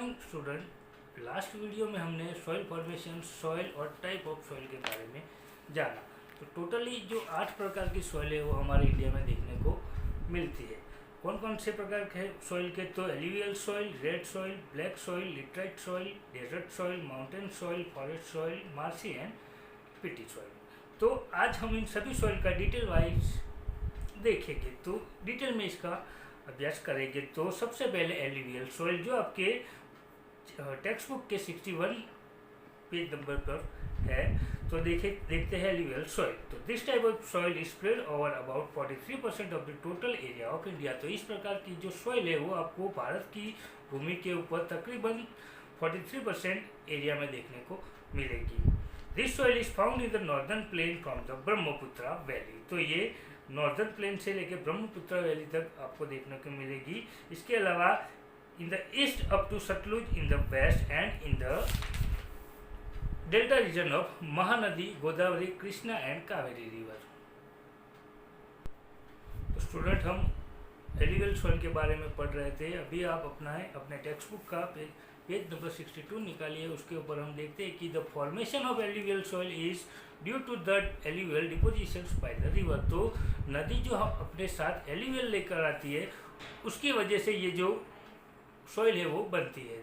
Morning student. Last video में हमने soil formation, soil और टाइप ऑफ सॉइल के बारे में जाना। तो टोटली जो 8 प्रकार की सॉइल है वो हमारे इंडिया में देखने को मिलती है। कौन कौन से प्रकार के सॉइल के? तो alluvial soil, red soil, black soil, laterite soil, desert soil, mountain soil, forest soil, marshy and peaty soil. तो आज हम इन सभी सॉइल का डिटेल वाइज देखेंगे। तो डिटेल में इसका अभ्यास करेंगे। तो सबसे पहले एल्यूवियल सॉइल, जो आपके टेक्स्ट बुक के 61 पेज नंबर पर है। तो देखते हैं एल्यूवियल सॉइल। तो this type of soil is spread over about 43% of the total area of India. तो इस प्रकार की जो सॉइल है वो आपको भारत की भूमि के ऊपर तकरीबन 43% एरिया में देखने को मिलेगी। This soil is found in the northern plain from the Brahmaputra valley. तो ये नॉर्दर्न प्लेन से लेकर ब्रह्मपुत्र वैली तक आपको देखने को मिलेगी। इसके अलावा in the east up to Sutlej in the west and in the delta region of Mahanadi, Godavari, Krishna and Kaveri river. तो स्टूडेंट, हम एल्यूवियल सॉइल के बारे में पढ़ रहे थे। अभी आप अपने टेक्स्ट बुक का पेज नंबर 62 निकालिए। उसके ऊपर हम देखते हैं कि the formation of alluvial soil is due to the alluvial depositions by the river. तो नदी जो हम अपने साथ एल्यूवियल लेकर आती है उसकी वजह से ये जो सॉइल है वो बनती है।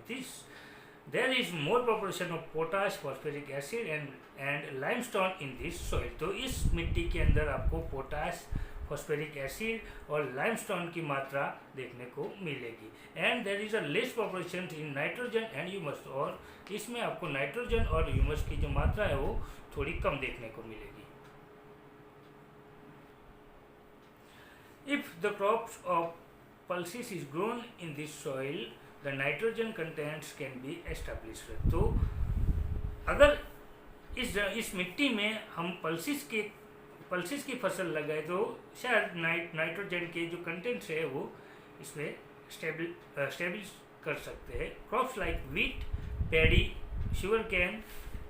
There is more proportion of potash, phosphoric acid and limestone in this soil. तो इस मिट्टी के अंदर आपको पोटाश, फॉस्फोरिक एसिड और लाइमस्टोन की मात्रा देखने को मिलेगी। And there is a less proportion in nitrogen and humus. और इसमें आपको नाइट्रोजन और ह्यूमस की जो मात्रा है वो थोड़ी कम देखने को मिलेगी। If the crops of pulses is grown in this soil, the nitrogen contents can be established. तो अगर इस मिट्टी में हम पल्सिस की फसल लगाए तो शायद नाइट्रोजन के जो कंटेंट्स है वो इसमें स्टेब्लिश कर सकते हैं। Crops like wheat, paddy, sugar cane,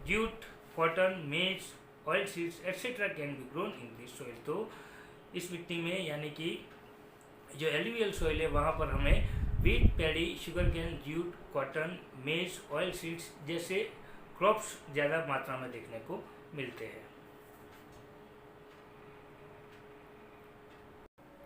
jute, cotton, maize, oil seeds etcetera can be grown in this soil. तो इस मिट्टी में, यानी कि जो एल्यूवियल सॉइल है वहाँ पर हमें wheat, paddy, sugar cane, jute, cotton, maize, oil seeds जैसे क्रॉप्स ज़्यादा मात्रा में देखने को मिलते हैं।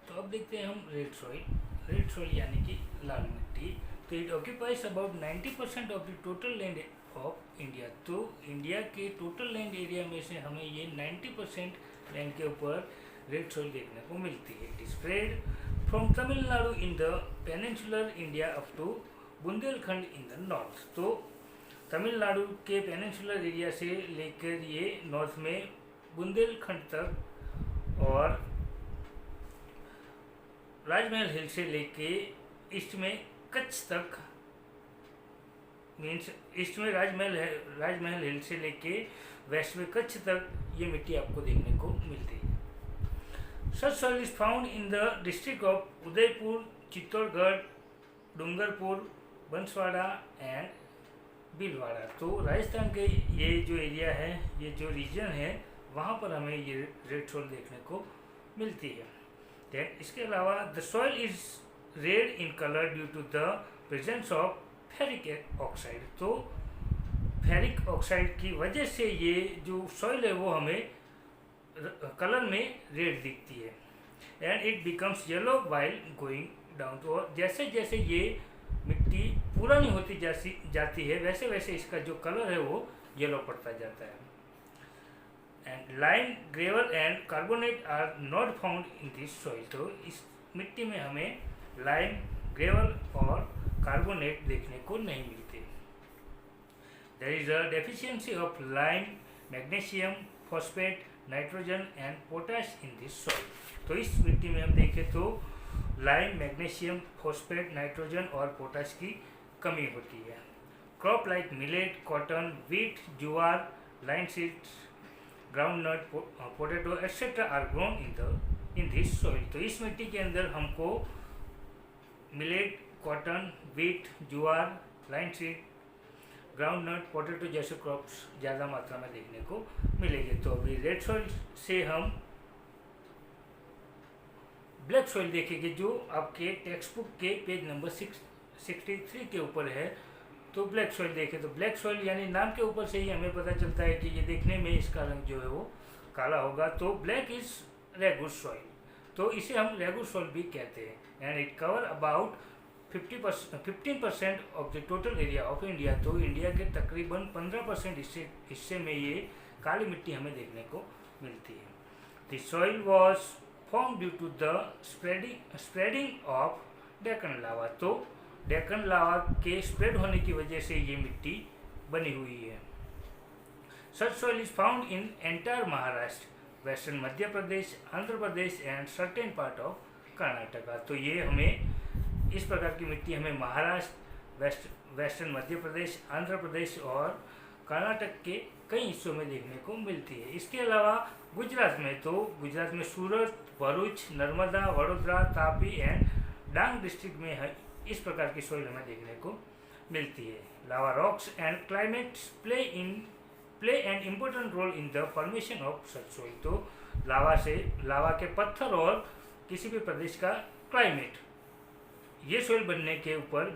तो अब देखते हैं हम रेड सॉइल यानी कि लाल मिट्टी। तो it occupies about 90% of the total land of India. तो इंडिया के टोटल लैंड एरिया में से हमें ये 90% लैंड के ऊपर रेड सॉइल देखने को मिलती है। It is spread from Tamil Nadu in the peninsular India up to Bundelkhand in the north. तो तमिलनाडु के पेनिनसुलर एरिया से लेकर ये नॉर्थ में बुंदेलखंड तक, और राजमहल हिल से लेके ईस्ट में कच्छ तक, मीन्स ईस्ट में राजमहल हिल से लेके वेस्ट में कच्छ तक ये मिट्टी आपको देखने को मिलती है। Such soil is found in the district of Udaipur, Chittorgarh, Dungarpur, Banswara and Bhilwara. तो राजस्थान के ये जो एरिया है, ये जो रीजन है, वहाँ पर हमें ये रेड सॉइल देखने को मिलती है। देन इसके अलावा the soil is red in colour due to the presence of ferric oxide. तो फेरिक ऑक्साइड की वजह से ये जो सॉइल है वो हमें कलर में रेड दिखती है। And it becomes yellow while going down. तो जैसे जैसे ये मिट्टी पुरानी होती जाती है वैसे वैसे इसका जो कलर है वो येलो पड़ता जाता है। And lime, gravel and carbonate are not found in this soil. तो इस मिट्टी में हमें लाइम, ग्रेवल और कार्बोनेट देखने को नहीं मिलते। There is a deficiency of lime, magnesium, phosphate, nitrogen and potash in this soil. तो इस मिट्टी में हम देखें तो लाइम, मैग्नीशियम, फॉस्फेट, नाइट्रोजन और पोटाश की कमी होती है। Crop like millet, cotton, wheat, jowar, line seeds, groundnut, potato etcetera are grown in this soil. तो इस मिट्टी के अंदर हमको millet, cotton, wheat, jowar, line seed, groundnut, potato जैसे क्रॉप्स ज़्यादा मात्रा में देखने को मिलेंगे। तो अभी रेड सॉइल से हम ब्लैक सॉइल देखेंगे, जो आपके टेक्स्ट बुक के पेज नंबर 63 के ऊपर है। तो ब्लैक सॉइल देखें तो ब्लैक सॉइल यानी नाम के ऊपर से ही हमें पता चलता है कि ये देखने में इसका रंग जो है वो काला होगा, तो ब्लैक इज रेगुर सॉइल, तो इसे हम रेगुर सॉइल भी कहते हैं। And it cover about 15% of the total area of India, तो इंडिया के तकरीबन 15% हिस्से में ये काली मिट्टी हमें देखने को मिलती है। The soil was form due to the spreading of Deccan lava, तो डेक्कन लावा के स्प्रेड होने की वजह से ये मिट्टी बनी हुई है। Such soil is found in entire Maharashtra, western Madhya Pradesh, Andhra Pradesh and certain part of Karnataka, तो ये हमें इस प्रकार की मिट्टी हमें महाराष्ट्र, वेस्टर्न मध्य प्रदेश, आंध्र प्रदेश और कर्नाटक के कई हिस्सों में देखने को मिलती है। इसके अलावा गुजरात में, तो गुजरात में सूरत, भरूच, नर्मदा, वडोदरा, तापी एंड डांग डिस्ट्रिक्ट में है इस प्रकार की सॉइल हमें देखने को मिलती है। Lava rocks and climates play an important role in the formation of such soil, तो लावा के पत्थर और किसी भी प्रदेश का क्लाइमेट ये सॉइल बनने के ऊपर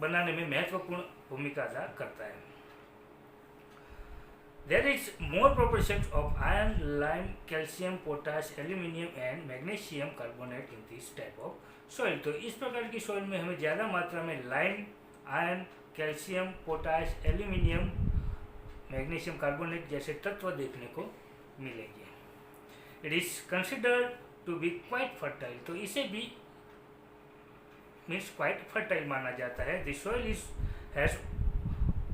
बनाने में महत्वपूर्ण भूमिका अदा करता है। There is more proportions of iron, lime, calcium, potash, aluminium and magnesium carbonate in this type of soil, तो इस प्रकार की सॉइल में हमें ज़्यादा मात्रा में lime, iron, calcium, potash, aluminium, magnesium carbonate जैसे तत्व देखने को मिलेंगे। It is considered to be quite fertile, तो इसे भी मीन्स क्वाइट फर्टाइल माना जाता है। This soil has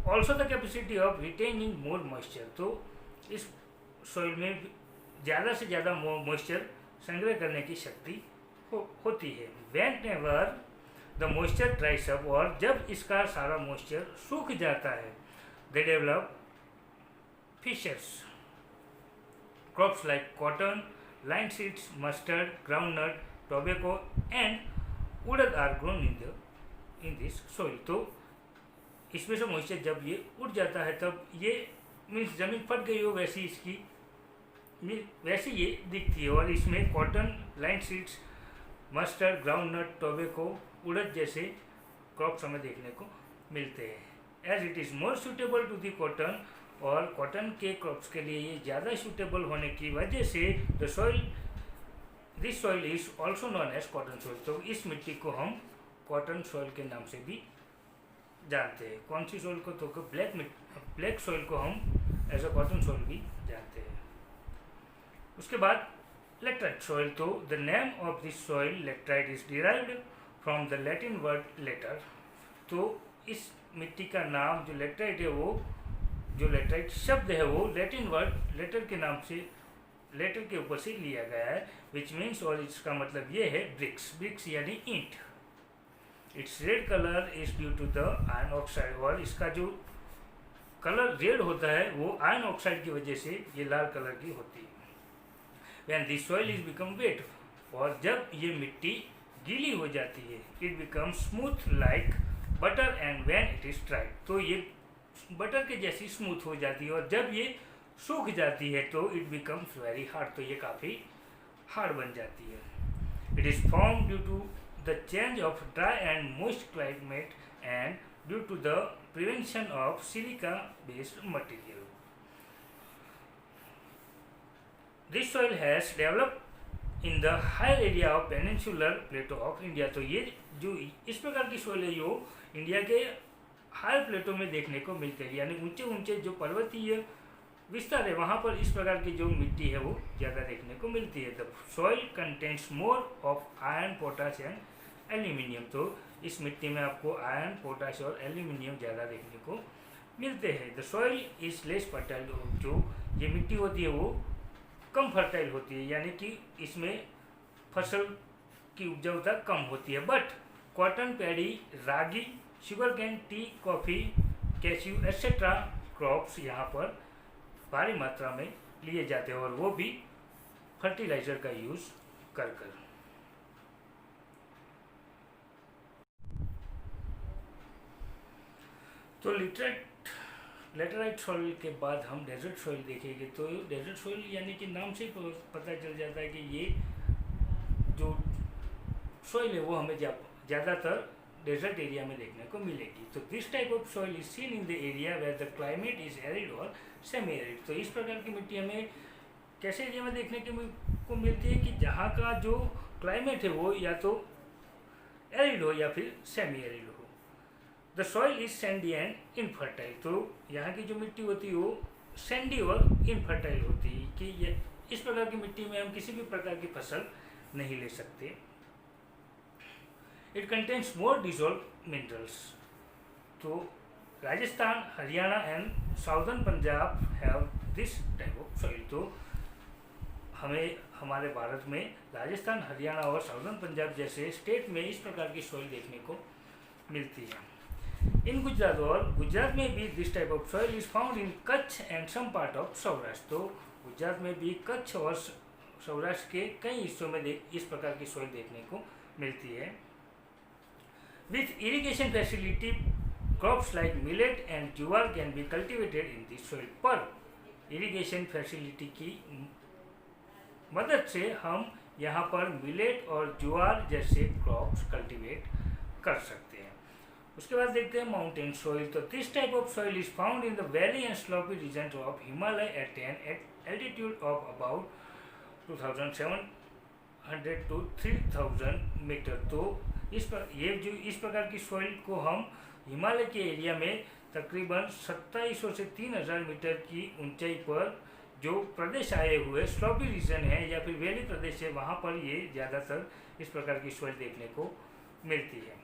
also the capacity of retaining more moisture, तो इस सॉइल में ज़्यादा से ज़्यादा मॉइस्चर संग्रह करने की शक्ति होती है। Whenever the moisture dries up, और जब इसका सारा मॉइस्चर सूख जाता है, they develop fissures, crops like cotton, line seeds, mustard, groundnut, tobacco and urad are grown in this soil, तो इसमें से मॉइस्चर जब ये उड़ जाता है तब ये मीन्स ज़मीन फट गई हो वैसी ये दिखती है, और इसमें cotton, line seeds, mustard, groundnut, tobacco, urad जैसे क्रॉप्स हमें देखने को मिलते हैं। As it is more suitable to the cotton, और कॉटन के क्रॉप्स के लिए ये ज़्यादा सूटेबल होने की वजह से this soil is also known as cotton soil, तो इस मिट्टी को हम कॉटन सॉइल के नाम से भी जानते हैं। कौन सी सॉइल को, तो ब्लैक सॉइल को हम एज अ कॉटन सॉइल भी जानते हैं। उसके बाद लेटराइट सॉइल, तो the name of this soil laterite is derived from the Latin word later, तो इस मिट्टी का नाम जो लेटराइट है वो जो लेटराइट शब्द है वो लैटिन वर्ड लेटर के नाम से लेटर के ऊपर से लिया गया है, विच मीन्स, और इसका मतलब ये है ब्रिक्स यानी ईंट। Its red colour is due to the iron oxide, और इसका जो कलर रेड होता है वो आयरन ऑक्साइड की वजह से ये लाल कलर की होती है। When this soil is become wait, और जब ये मिट्टी गीली हो जाती है, it become smooth like butter, and when it is dried, तो ये बटर के जैसी स्मूथ हो जाती है, और जब ये सूख जाती है तो इट बिकम्स वेरी हार्ड, तो ये काफ़ी हार्ड बन जाती है। It is form due to the change of dry and moist climate and due to the prevention of silica based material. This soil has developed in the higher area of peninsular plateau of India, तो ये जो इस प्रकार की soil है जो India के higher प्लेटो में देखने को मिलते हैं, यानी ऊंचे ऊंचे जो पर्वतीय विस्तार है वहाँ पर इस प्रकार की जो मिट्टी है वो ज़्यादा देखने को मिलती है। The soil contains more of iron, potash and aluminium, तो इस मिट्टी में आपको आयरन, पोटाश और एल्यूमिनियम ज़्यादा देखने को मिलते हैं। The soil is less fertile, जो ये मिट्टी होती है वो कम फर्टाइल होती है, यानी कि इसमें फसल की उपजाऊता कम होती है। But cotton, paddy, ragi, sugar cane, T, coffee, cashew etcetera crops यहाँ पर भारी मात्रा में लिए जाते हैं, और वो भी फर्टिलाइज़र का यूज़ कर कर। तो लेटराइट सॉइल के बाद हम डेजर्ट सॉइल देखेंगे। तो डेजर्ट सॉइल यानी कि नाम से ही पता चल जाता है कि ये जो सॉइल है वो हमें ज़्यादातर डेजर्ट एरिया में देखने को मिलेगी। तो this type of soil is seen in the area where the climate is arid और सेमी एरिड। तो इस प्रकार की मिट्टी हमें कैसे एरिया में देखने को मिलती है कि जहाँ का जो क्लाइमेट है वो या तो एरिड हो या फिर सेमी एरिड हो। The soil is Sandy and infertile. तो यहाँ की जो मिट्टी होती है वो सैंडी और इनफर्टाइल होती है कि ये इस प्रकार की मिट्टी में हम किसी भी प्रकार की फसल नहीं ले सकते। It contains more dissolve minerals. तो Rajasthan, Haryana and southern Punjab have this type of soil. तो हमें हमारे भारत में राजस्थान, हरियाणा और साउदर्न पंजाब जैसे स्टेट में इस प्रकार की सॉइल देखने को मिलती है। इन गुजरात में भी this type of soil is found in Kutch and some part of Saurashtra. तो गुजरात में भी कच्छ और सौराष्ट्र के कई हिस्सों में इस प्रकार की सॉइल देखने को मिलती है। With irrigation facility crops like millet and jowar can be cultivated in this soil. पर इरिगेशन फैसिलिटी की मदद से हम यहाँ पर मिलेट और ज्वार जैसे क्रॉप्स कल्टीवेट कर सकते हैं। उसके बाद देखते हैं माउंटेन सॉइल। तो this type of soil is found in the valley and slopy region of Himalaya at an altitude of about 2700 to 3000 metre. तो इस प्रकार की सॉइल को हम हिमालय के एरिया में तकरीबन 2700 से 3000 मीटर की ऊंचाई पर जो प्रदेश आए हुए स्लोपी रीजन है या फिर वैली प्रदेश है, वहाँ पर ये ज़्यादातर इस प्रकार की सॉइल देखने को मिलती है।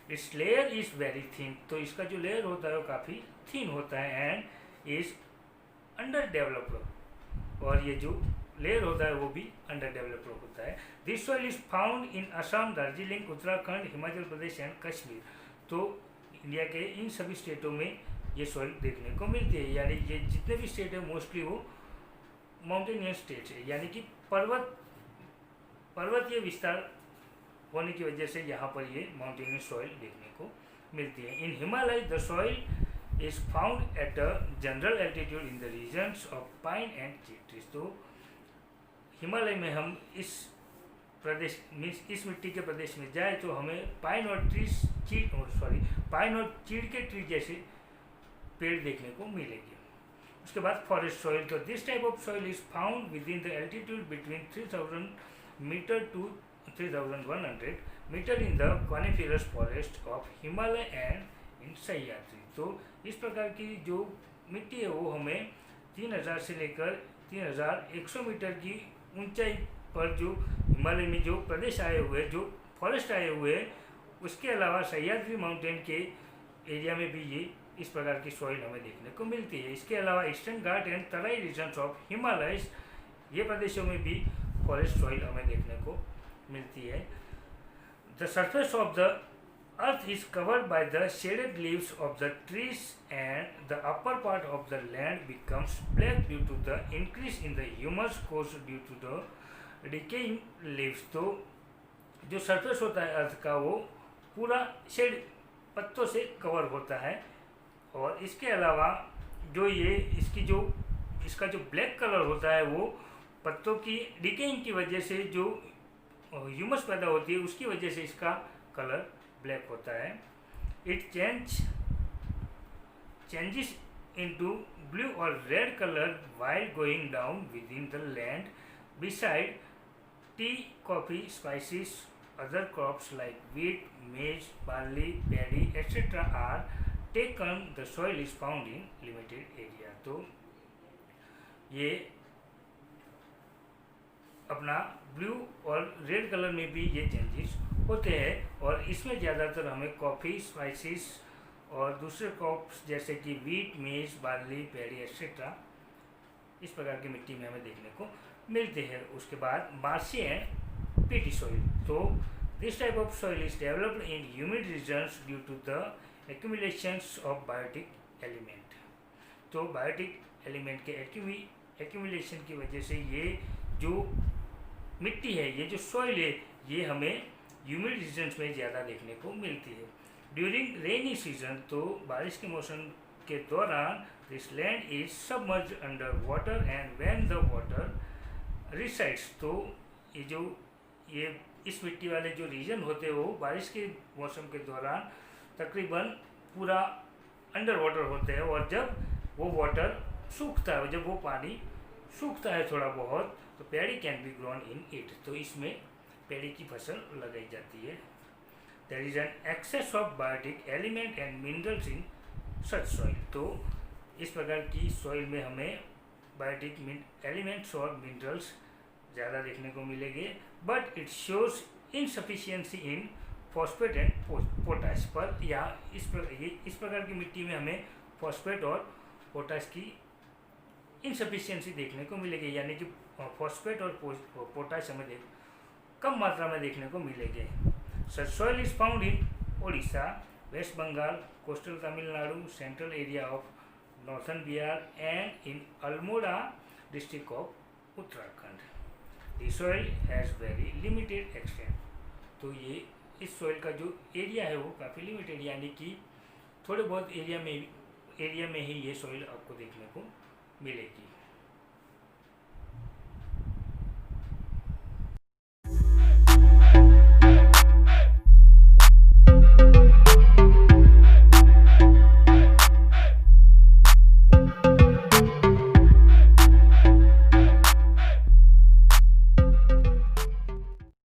It's layer is very thin. तो इसका जो लेयर होता है वो काफ़ी थिन होता है एंड इज अंडर डेवलप्ड। और ये जो लेयर होता है वो भी अंडर डेवलप्ड होता है। This soil is found in Assam, Darjeeling, Uttarakhand, Himachal Pradesh and Kashmir. तो इंडिया के इन सभी स्टेटों में ये सॉइल देखने को मिलती है। यानी ये जितने भी स्टेट है मोस्टली वो माउंटेनियस स्टेट्स है, यानी कि पर्वतीय विस्तार होने की वजह से यहाँ पर ये माउंटेनियस सॉइल देखने को मिलती है। In Himalaya the soil is found at a general altitude in the regions of pine and chir trees. तो हिमालय में हम इस प्रदेश मीन्स इस मिट्टी के प्रदेश में जाए तो हमें पाइन और चीड़ के ट्री जैसे पेड़ देखने को मिलेंगे। उसके बाद फॉरेस्ट सॉइल। तो this type of soil is found within the altitude between 3000 metre to 3100 metre in the coniferous forest of Himalaya and in Sahyadri. तो इस प्रकार की जो मिट्टी है वो हमें 3000 से लेकर 3100 मीटर की ऊंचाई पर जो हिमालय में जो प्रदेश आए हुए, जो फॉरेस्ट आए हुए, उसके अलावा सह्याद्री माउंटेन के एरिया में भी ये इस प्रकार की सॉइल हमें देखने को मिलती है। इसके अलावा eastern Ghat and Terai regions of Himalayas, ये प्रदेशों में भी फॉरेस्ट सॉइल हमें देखने को मिलती है। The surface of the earth is covered by the shaded leaves of the trees and the upper part of the land becomes black due to the increase in the humus course due to the decaying leaves. तो जो surface होता है अर्थ का वो पूरा shade पत्तों से cover होता है। और इसके अलावा जो ये इसका जो ब्लैक कलर होता है वो पत्तों की डिकेइंग की वजह से जो ह्यूमस पैदा होती है उसकी वजह से इसका कलर ब्लैक होता है। इट चेंजेस इनटू ब्लू और red colour while going down within the land. Beside tea, coffee, spices, other crops like wheat, maize, barley, paddy, etc. are taken. The soil is found in limited area. तो ये अपना blue और red colour में भी ये changes होते हैं और इसमें ज़्यादातर हमें कॉफ़ी, स्पाइसेस और दूसरे क्रॉप्स जैसे कि वीट, मेज, बार्ली, पैडी एक्सेट्रा इस प्रकार की मिट्टी में हमें देखने को मिलते हैं। उसके बाद मार्शी एंड पीटी सॉइल। तो this type of soil is developed in humid regions due to the accumulations of biotic element. तो बायोटिक एलिमेंट के एक्यूमुलेशन की वजह से ये जो मिट्टी है, ये जो सॉइल है, ये हमें ह्यूमिड रीजन्स में ज़्यादा देखने को मिलती है। ड्यूरिंग रेनी सीजन, तो बारिश के मौसम के दौरान this land is submerged under water and when the water resides, तो ये इस मिट्टी वाले जो रीजन होते हैं वो बारिश के मौसम के दौरान तकरीबन पूरा अंडर वाटर होते हैं, और जब वो वाटर सूखता है, जब वो पानी सूखता है थोड़ा बहुत, तो paddy can be grown in it, तो इसमें पैडी की फसल लगाई जाती है। There is an excess of biotic element and minerals in such soil, तो इस प्रकार की सॉइल में हमें बायोटिक एलिमेंट्स और मिनरल्स ज़्यादा देखने को मिलेंगे, but it shows insufficiency in phosphate and potash, पर यहाँ इस प्रकार की मिट्टी में हमें फॉस्फेट और पोटाश की इनसफिशियंसी देखने को मिलेगी, यानी कि फॉस्फेट और पोटाश हमें कम मात्रा में देखने को मिलेंगे। Such soil is found in Odisha, west Bengal, coastal Tamil Nadu, central area of northern Bihar and in Almora district of Uttarakhand. The soil has very limited extent, तो ये इस सॉइल का जो एरिया है वो काफ़ी लिमिटेड, यानी कि थोड़े बहुत एरिया में ही ये सॉइल आपको देखने को मिलेगी।